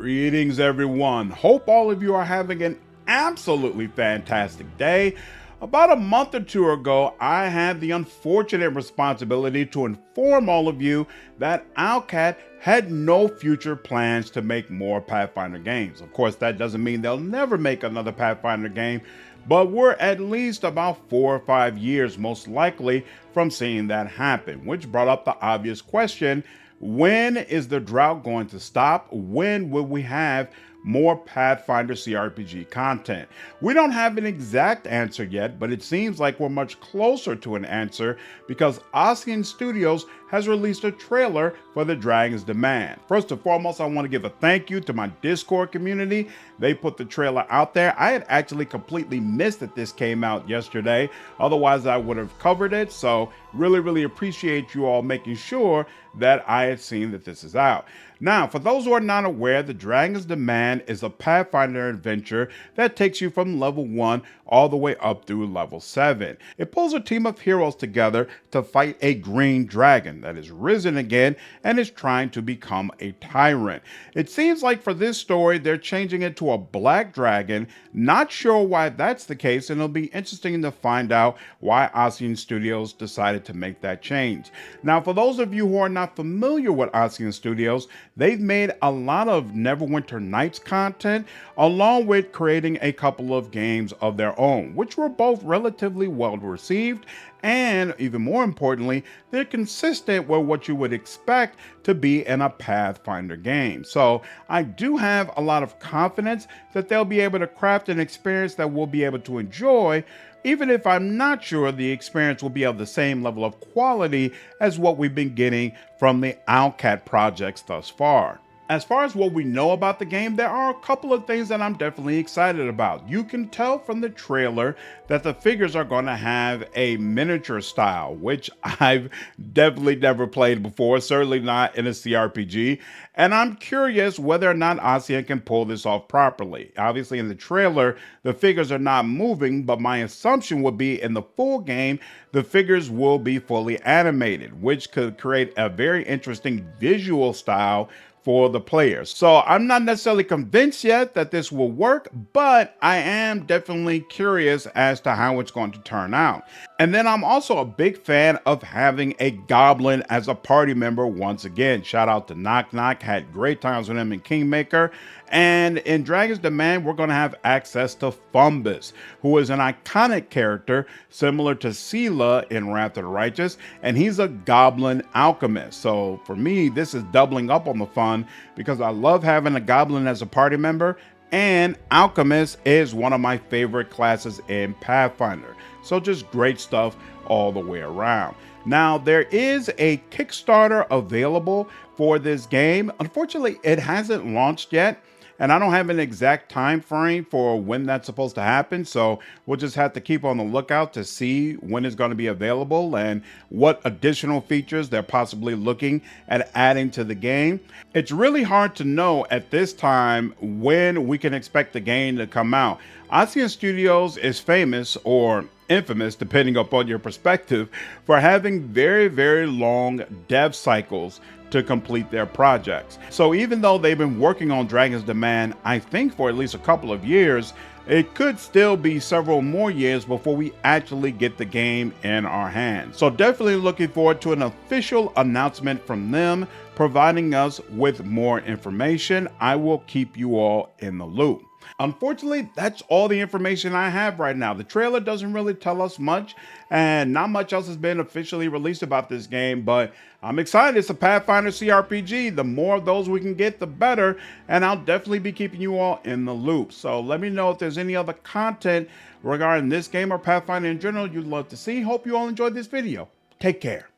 Greetings, everyone. Hope all of you are having an absolutely fantastic day. About a month or two ago, I had the unfortunate responsibility to inform all of you that Owlcat had no future plans to make more Pathfinder games. Of course, that doesn't mean they'll never make another Pathfinder game, but we're at least about 4 or 5 years most likely from seeing that happen, which brought up the obvious question: when is the drought going to stop? When will we have more Pathfinder cRPG content? We don't have an exact answer yet, but it seems like we're much closer to an answer because Ossian Studios has released a trailer for The Dragon's Demand. First and foremost, I want to give a thank you to my Discord community. They put the trailer out there. I had actually completely missed that this came out yesterday. Otherwise, I would have covered it. So really appreciate you all making sure that I had seen that this is out. Now, for those who are not aware, The Dragon's Demand is a Pathfinder adventure that takes you from level 1 all the way up through level 7. It pulls a team of heroes together to fight a green dragon that is risen again and is trying to become a tyrant. It seems like for this story, they're changing it to a black dragon. Not sure why that's the case, and it'll be interesting to find out why Ossian Studios decided to make that change. Now, for those of you who are not familiar with Ossian Studios, they've made a lot of Neverwinter Nights content, along with creating a couple of games of their own, which were both relatively well received, and even more importantly, they're consistent with what you would expect to be in a Pathfinder game. So I do have a lot of confidence that they'll be able to craft an experience that we'll be able to enjoy, even if I'm not sure the experience will be of the same level of quality as what we've been getting from the Owlcat projects thus far. As far as what we know about the game, there are a couple of things that I'm definitely excited about. You can tell from the trailer that the figures are going to have a miniature style, which I've definitely never played before, certainly not in a cRPG. And I'm curious whether or not Ossian can pull this off properly. Obviously, in the trailer, the figures are not moving, but my assumption would be in the full game, the figures will be fully animated, which could create a very interesting visual style for the players. So I'm not necessarily convinced yet that this will work, but I am definitely curious as to how it's going to turn out. And then I'm also a big fan of having a goblin as a party member once again. Shout out to Knock Knock, had great times with him in Kingmaker. And in Dragon's Demand, we're going to have access to Fumbus, who is an iconic character similar to Sela in Wrath of the Righteous, and he's a goblin alchemist. So for me, this is doubling up on the fun because I love having a goblin as a party member, and alchemist is one of my favorite classes in Pathfinder. So just great stuff all the way around. Now, there is a Kickstarter available for this game. Unfortunately, it hasn't launched yet, and I don't have an exact time frame for when that's supposed to happen. So we'll just have to keep on the lookout to see when it's going to be available and what additional features they're possibly looking at adding to the game. It's really hard to know at this time when we can expect the game to come out. Ossian Studios is famous, or infamous, depending upon your perspective, for having very long dev cycles to complete their projects. So even though they've been working on Dragon's Demand, I think for at least a couple of years, it could still be several more years before we actually get the game in our hands. So definitely looking forward to an official announcement from them, providing us with more information. I will keep you all in the loop. Unfortunately, that's all the information I have right now. The trailer doesn't really tell us much, and not much else has been officially released about this game, but I'm excited. It's a Pathfinder cRPG. The more of those we can get, the better, and I'll definitely be keeping you all in the loop. So let me know if there's any other content regarding this game or Pathfinder in general you'd love to see. Hope you all enjoyed this video. Take care.